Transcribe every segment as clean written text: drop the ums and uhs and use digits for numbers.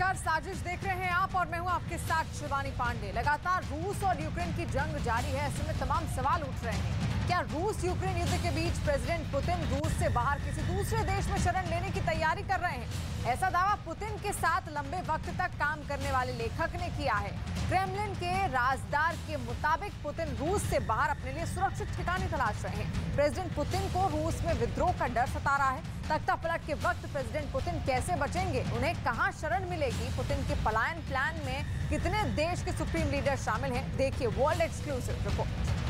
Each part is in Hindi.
नमस्कार, साजिश देख रहे हैं आप और मैं हूं आपके साथ शिवानी पांडे। लगातार रूस और यूक्रेन की जंग जारी है। ऐसे में तमाम सवाल उठ रहे हैं। क्या रूस यूक्रेन युद्ध के बीच प्रेसिडेंट पुतिन रूस से बाहर किसी दूसरे देश में शरण लेने की तैयारी कर रहे हैं? ऐसा दावा पुतिन के साथ लंबे वक्त तक काम करने वाले लेखक ने किया है। क्रेमलिन के राजदार के मुताबिक पुतिन रूस से बाहर अपने लिए सुरक्षित ठिकाने तलाश रहे हैं। प्रेसिडेंट पुतिन को रूस में विद्रोह का डर सता रहा है। तख्ता पलट के वक्त प्रेसिडेंट पुतिन कैसे बचेंगे, उन्हें कहां शरण मिलेगी, पुतिन के पलायन प्लान में कितने देश के सुप्रीम लीडर शामिल हैं, देखिए वर्ल्ड एक्सक्लूसिव रिपोर्ट।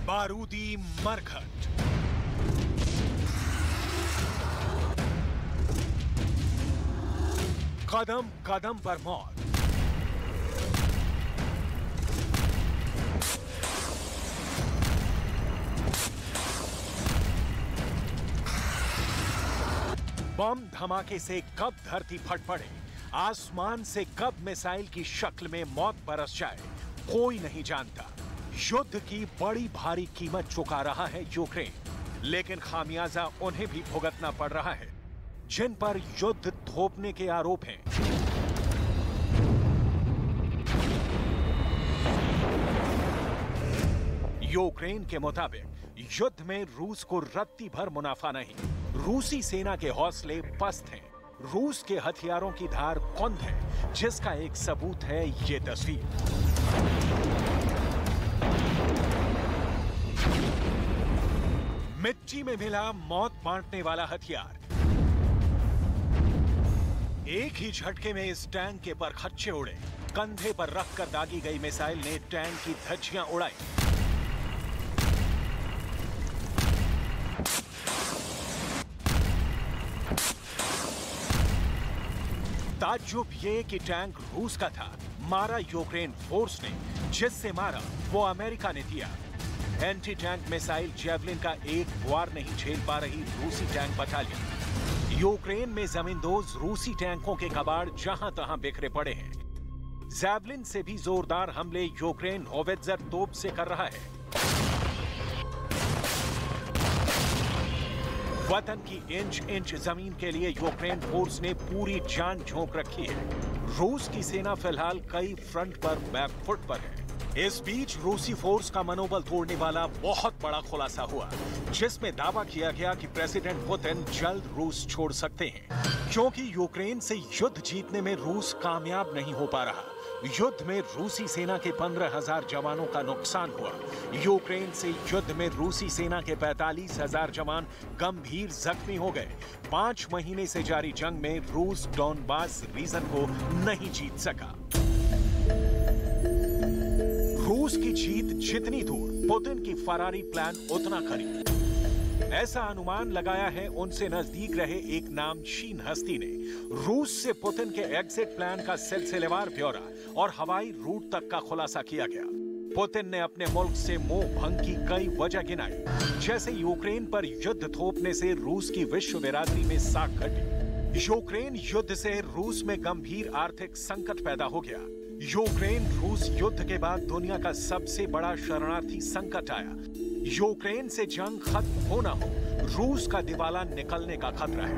बारूदी मरघट, कदम कदम पर मौत, बम धमाके से कब धरती फट पड़े, आसमान से कब मिसाइल की शक्ल में मौत बरस जाए, कोई नहीं जानता। युद्ध की बड़ी भारी कीमत चुका रहा है यूक्रेन, लेकिन खामियाजा उन्हें भी भुगतना पड़ रहा है जिन पर युद्ध थोपने के आरोप हैं। यूक्रेन के मुताबिक युद्ध में रूस को रत्ती भर मुनाफा नहीं। रूसी सेना के हौसले पस्त हैं। रूस के हथियारों की धार कुंद है, जिसका एक सबूत है ये तस्वीर। मिट्टी में मिला मौत बांटने वाला हथियार। एक ही झटके में इस टैंक के परखच्चे उड़े। कंधे पर रखकर दागी गई मिसाइल ने टैंक की धज्जियां उड़ाई। ताज्जुब ये कि टैंक रूस का था, मारा यूक्रेन फोर्स ने। जिससे मारा वो अमेरिका ने दिया। एंटी टैंक मिसाइल जेवलिन का एक वार नहीं झेल पा रही रूसी टैंक बटालियन। यूक्रेन में जमींदोज रूसी टैंकों के कबाड़ जहां तहां बिखरे पड़े हैं। जेवलिन से भी जोरदार हमले यूक्रेन होवित्जर तोप से कर रहा है। वतन की इंच इंच जमीन के लिए यूक्रेन फोर्स ने पूरी जान झोंक रखी है। रूस की सेना फिलहाल कई फ्रंट पर बैकफुट पर है। इस बीच रूसी फोर्स का मनोबल तोड़ने वाला बहुत बड़ा खुलासा हुआ, जिसमें दावा किया गया कि प्रेसिडेंट पुतिन जल्द रूस छोड़ सकते हैं, क्योंकि यूक्रेन से युद्ध जीतने में रूस कामयाब नहीं हो पा रहा। युद्ध में रूसी सेना के 15,000 जवानों का नुकसान हुआ। यूक्रेन से युद्ध में रूसी सेना के 45,000 जवान गंभीर जख्मी हो गए। 5 महीने से जारी जंग में रूस डोनबास रीजन को नहीं जीत सका। रूस की जीत जितनी दूर, पुतिन की फरारी प्लान उतना करीब। ऐसा अनुमान लगाया है उनसे नजदीक रहे एक नामचीन हस्ती ने। रूस से पुतिन के एग्जिट प्लान का सिलसिलेवार ब्यौरा और हवाई रूट तक का खुलासा किया गया। पुतिन ने अपने मुल्क से मोह भंग की कई वजह गिनाई, जैसे यूक्रेन पर युद्ध थोपने से रूस की विश्व बिरादरी में साख घटी। यूक्रेन युद्ध से रूस में गंभीर आर्थिक संकट पैदा हो गया। यूक्रेन रूस युद्ध के बाद दुनिया का सबसे बड़ा शरणार्थी संकट आया। यूक्रेन से जंग खत्म हो ना हो, रूस का दिवाला निकलने का खतरा है।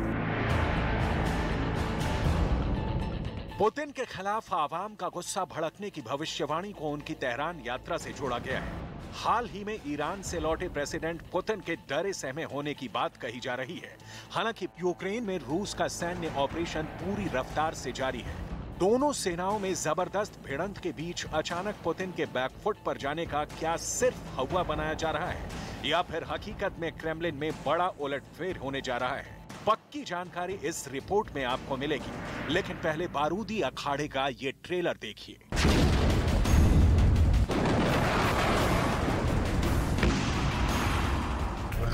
पुतिन के खिलाफ आवाम का गुस्सा भड़कने की भविष्यवाणी को उनकी तेहरान यात्रा से जोड़ा गया है। हाल ही में ईरान से लौटे प्रेसिडेंट पुतिन के डरे सहमे होने की बात कही जा रही है। हालांकि यूक्रेन में रूस का सैन्य ऑपरेशन पूरी रफ्तार से जारी है। दोनों सेनाओं में जबरदस्त भिड़ंत के बीच अचानक पुतिन के बैकफुट पर जाने का क्या सिर्फ हवा बनाया जा रहा है, या फिर हकीकत में क्रेमलिन में बड़ा उलटफेर होने जा रहा है? पक्की जानकारी इस रिपोर्ट में आपको मिलेगी, लेकिन पहले बारूदी अखाड़े का ये ट्रेलर देखिए।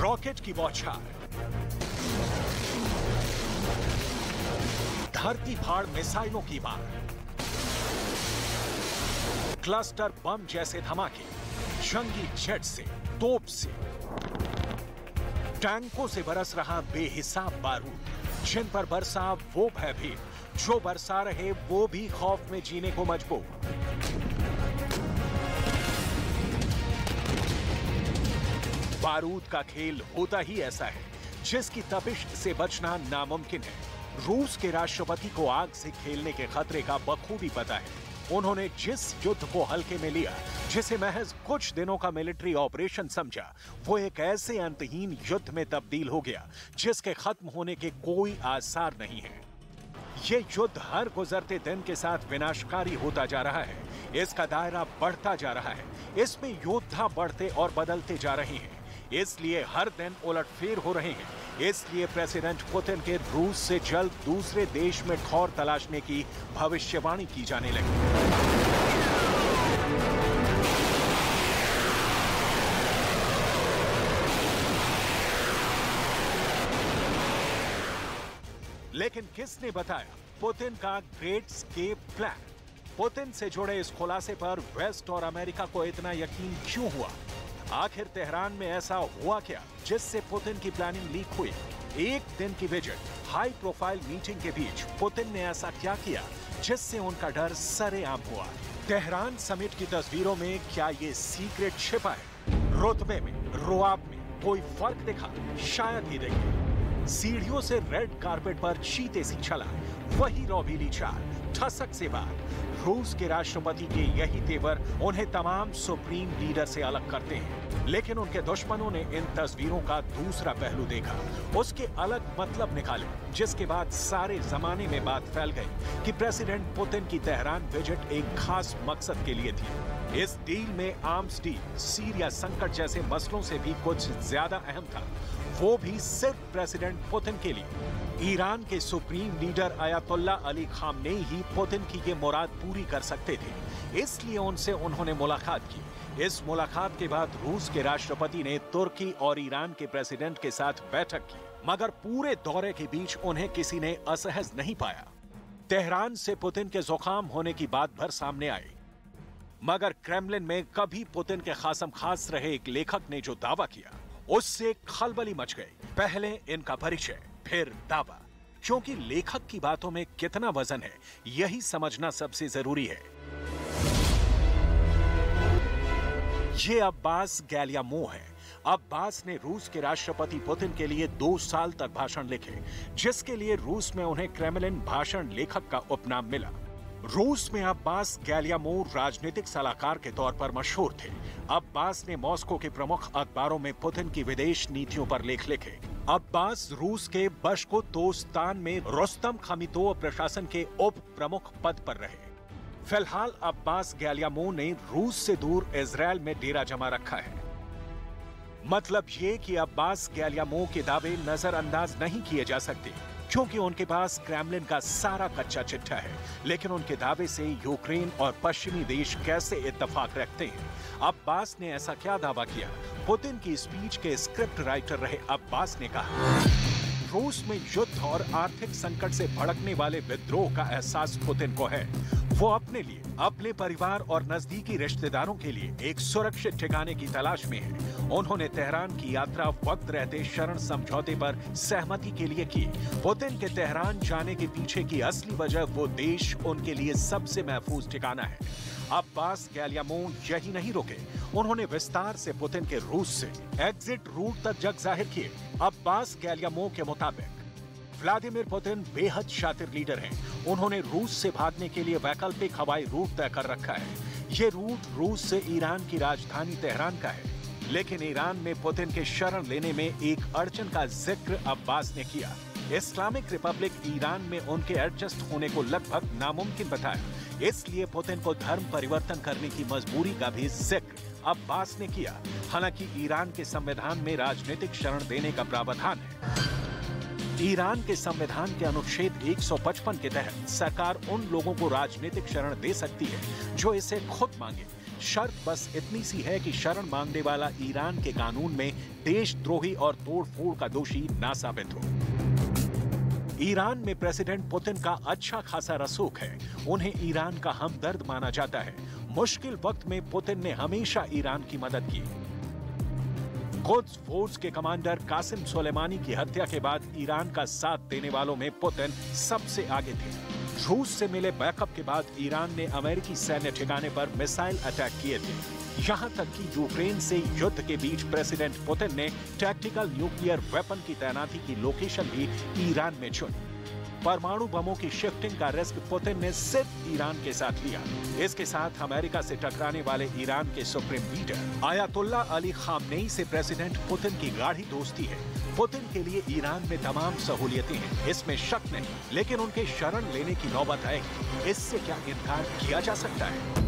रॉकेट की बौछार, धरती फाड़ मिसाइलों की मार, क्लस्टर बम जैसे धमाके, जंगी जेट से, तोप से, टैंकों से बरस रहा बेहिसाब बारूद, जिन पर बरसा वो भयभीत, जो बरसा रहे वो भी खौफ में जीने को मजबूर। बारूद का खेल होता ही ऐसा है जिसकी तपिश से बचना नामुमकिन है। रूस के राष्ट्रपति को आग से खेलने के खतरे का बखूबी पता है। उन्होंने जिस युद्ध को हल्के में लिया, जिसे महज कुछ दिनों का मिलिट्री ऑपरेशन समझा, वो एक ऐसे अंतहीन युद्ध में तब्दील हो गया जिसके खत्म होने के कोई आसार नहीं है। ये युद्ध हर गुजरते दिन के साथ विनाशकारी होता जा रहा है। इसका दायरा बढ़ता जा रहा है। इसमें योद्धा बढ़ते और बदलते जा रहे हैं। इसलिए हर दिन उलटफेर हो रहे हैं। इसलिए प्रेसिडेंट पुतिन के रूस से जल्द दूसरे देश में ठौर तलाशने की भविष्यवाणी की जाने लगी। लेकिन किसने बताया पुतिन का ग्रेट स्केप प्लान? पुतिन से जुड़े इस खुलासे पर वेस्ट और अमेरिका को इतना यकीन क्यों हुआ? आखिर तेहरान में ऐसा हुआ क्या जिससे पुतिन की प्लानिंग लीक हुई? एक दिन की विजिट, हाई प्रोफाइल मीटिंग के बीच पुतिन ने ऐसा क्या किया जिससे उनका डर सरेआम हुआ? तेहरान समिट की तस्वीरों में क्या ये सीक्रेट छिपा है? रुतबे में, रुआब में कोई फर्क दिखा? शायद ही दिखे। सीढ़ियों से रेड कारपेट पर चीते सी चला वही रौबीली चाल, ठसक से बात। रूस के राष्ट्रपति के यही तेवर उन्हें तमाम सुप्रीम लीडर से अलग करते हैं। लेकिन उनके दुश्मनों ने इन तस्वीरों का दूसरा पहलू देखा, उसके अलग मतलब निकाले, जिसके बाद सारे जमाने में बात फैल गई कि प्रेसिडेंट पुतिन की तेहरान विजिट एक खास मकसद के लिए थी। इस डील में आर्म्स डील, सीरिया संकट जैसे मसलों से भी कुछ ज्यादा अहम था, वो भी सिर्फ प्रेसिडेंट पुतिन के लिए। ईरान के supreme leader Ayatollah Ali Khamenei ही पुतिन की ये मुराद पूरी कर सकते थे, इसलिए उनसे उन्होंने मुलाकात की। इस मुलाकात के बाद रूस के राष्ट्रपति ने तुर्की और ईरान के प्रेसिडेंट के साथ बैठक की, मगर पूरे दौरे के बीच उन्हें किसी ने असहज नहीं पाया। तेहरान से पुतिन के जुकाम होने की बात भर सामने आई, मगर क्रेमलिन में कभी पुतिन के खासम खास रहे एक लेखक ने जो दावा किया, उससे खलबली मच गई। पहले इनका परिचय, फिर दावा, क्योंकि लेखक की बातों में कितना वजन है यही समझना सबसे जरूरी है। ये अब्बास गैलियामोव है। अब्बास ने रूस के राष्ट्रपति पुतिन के लिए 2 साल तक भाषण लिखे, जिसके लिए रूस में उन्हें क्रेमलिन भाषण लेखक का उपनाम मिला। रूस में अब्बास गैलियामोव राजनीतिक सलाहकार के तौर पर मशहूर थे। अब्बास ने मॉस्को के प्रमुख अखबारों में पुतिन की विदेश नीतियों पर लेख लिखे। अब्बास रूस के बशकोतोस्तान में रुस्तम खमीतोव प्रशासन के उप प्रमुख पद पर रहे। फिलहाल अब्बास गैलियामोव ने रूस से दूर इजरायल में डेरा जमा रखा है। मतलब ये कि अब्बास गैलियामोव के दावे नजरअंदाज नहीं किए जा सकते, क्योंकि उनके पास क्रेमलिन का सारा कच्चा चिट्ठा है। लेकिन उनके दावे से यूक्रेन और पश्चिमी देश कैसे इत्तेफाक रखते हैं? अब्बास ने ऐसा क्या दावा किया? पुतिन की स्पीच के स्क्रिप्ट राइटर रहे अब्बास ने कहा, रूस में युद्ध और आर्थिक संकट से भड़कने वाले विद्रोह का एहसास पुतिन को है। वो अपने लिए, अपने परिवार और नजदीकी रिश्तेदारों के लिए एक सुरक्षित ठिकाने की तलाश में है। उन्होंने तेहरान की यात्रा वक्त रहते शरण समझौते पर सहमति के लिए की। पुतिन के तेहरान जाने के पीछे की असली वजह वो देश उनके लिए सबसे महफूज ठिकाना है। अब्बास गैलियामोव यही नहीं रुके, उन्होंने विस्तार से पुतिन के रूस से एग्जिट रूट तक जग जाहिर किए। अब्बास गैलियामोव के मुताबिक व्लादिमीर पुतिन बेहद शातिर लीडर हैं। उन्होंने रूस से भागने के लिए वैकल्पिक हवाई रूट तय कर रखा है। ये रूट रूस से ईरान की राजधानी तेहरान का है। लेकिन ईरान में पुतिन के शरण लेने में एक अड़चन का जिक्र अब्बास ने किया। इस्लामिक रिपब्लिक ईरान में उनके एडजस्ट होने को लगभग नामुमकिन बताया। इसलिए पुतिन को धर्म परिवर्तन करने की मजबूरी का भी जिक्र अब्बास ने किया। हालांकि ईरान के संविधान में राजनीतिक शरण देने का प्रावधान है। ईरान के संविधान के अनुच्छेद 155 के तहत सरकार उन लोगों को राजनीतिक शरण दे सकती है जो इसे खुद मांगे। शर्त बस इतनी सी है कि शरण मांगने वाला ईरान के कानून में देशद्रोही और तोड़फोड़ का दोषी ना साबित हो। ईरान में प्रेसिडेंट पुतिन का अच्छा खासा रसूख है। उन्हें ईरान का हमदर्द माना जाता है। मुश्किल वक्त में पुतिन ने हमेशा ईरान की मदद की। कुद्स फोर्स के कमांडर कासिम सुलेमानी की हत्या के बाद ईरान का साथ देने वालों में पुतिन सबसे आगे थे। रूस से मिले बैकअप के बाद ईरान ने अमेरिकी सैन्य ठिकाने पर मिसाइल अटैक किए थे। यहां तक कि यूक्रेन से युद्ध के बीच प्रेसिडेंट पुतिन ने टैक्टिकल न्यूक्लियर वेपन की तैनाती की लोकेशन भी ईरान में चुनी। परमाणु बमों की शिफ्टिंग का रिस्क पुतिन ने सिर्फ ईरान के साथ लिया। इसके साथ अमेरिका से टकराने वाले ईरान के supreme leader ayatollah Ali Khamenei से प्रेसिडेंट पुतिन की गाढ़ी दोस्ती है। पुतिन के लिए ईरान में तमाम सहूलियतें हैं, इसमें शक नहीं, लेकिन उनके शरण लेने की नौबत आएगी, इससे क्या इनकार किया जा सकता है?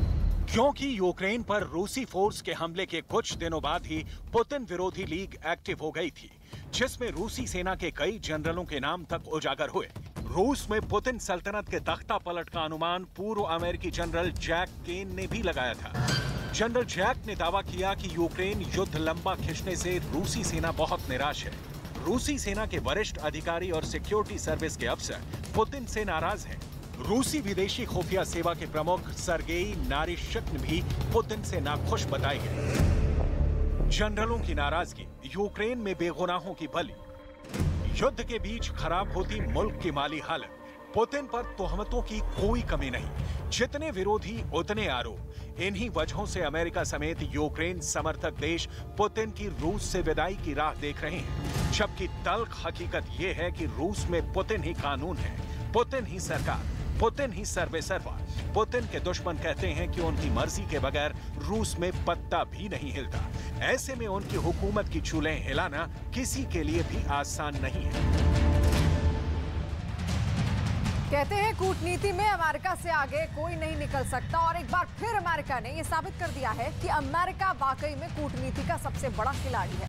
क्योंकि यूक्रेन पर रूसी फोर्स के हमले के कुछ दिनों बाद ही पुतिन विरोधी लीग एक्टिव हो गई थी, जिसमें रूसी सेना के कई जनरलों के नाम तक उजागर हुए। रूस में पुतिन सल्तनत के तख्ता पलट का अनुमान पूर्व अमेरिकी जनरल जैक केन ने भी लगाया था। जनरल जैक ने दावा किया कि यूक्रेन युद्ध लंबा खिंचने से रूसी सेना बहुत निराश है। रूसी सेना के वरिष्ठ अधिकारी और सिक्योरिटी सर्विस के अफसर पुतिन से नाराज हैं। रूसी विदेशी खुफिया सेवा के प्रमुख सर्गेई नारिशकिन भी पुतिन से नाखुश बताए गए। जनरलों की नाराजगी, यूक्रेन में बेगुनाहों की बलि, युद्ध के बीच खराब होती मुल्क की माली हालत, पुतिन पर तोहमतों की कोई कमी नहीं, जितने विरोधी उतने आरोप। इन्हीं वजहों से अमेरिका समेत यूक्रेन समर्थक देश पुतिन की रूस से विदाई की राह देख रहे हैं, जबकि तल्ख हकीकत यह है कि रूस में पुतिन ही कानून है, पुतिन ही सरकार, पुतिन ही सर्वेसर्वा। पुतिन के दुश्मन कहते हैं कि उनकी मर्जी के बगैर रूस में पत्ता भी नहीं हिलता। ऐसे में उनकी हुकूमत की चूल्हें हिलाना किसी के लिए भी आसान नहीं है। कहते हैं कूटनीति में अमेरिका से आगे कोई नहीं निकल सकता, और एक बार फिर अमेरिका ने यह साबित कर दिया है कि अमेरिका वाकई में कूटनीति का सबसे बड़ा खिलाड़ी है।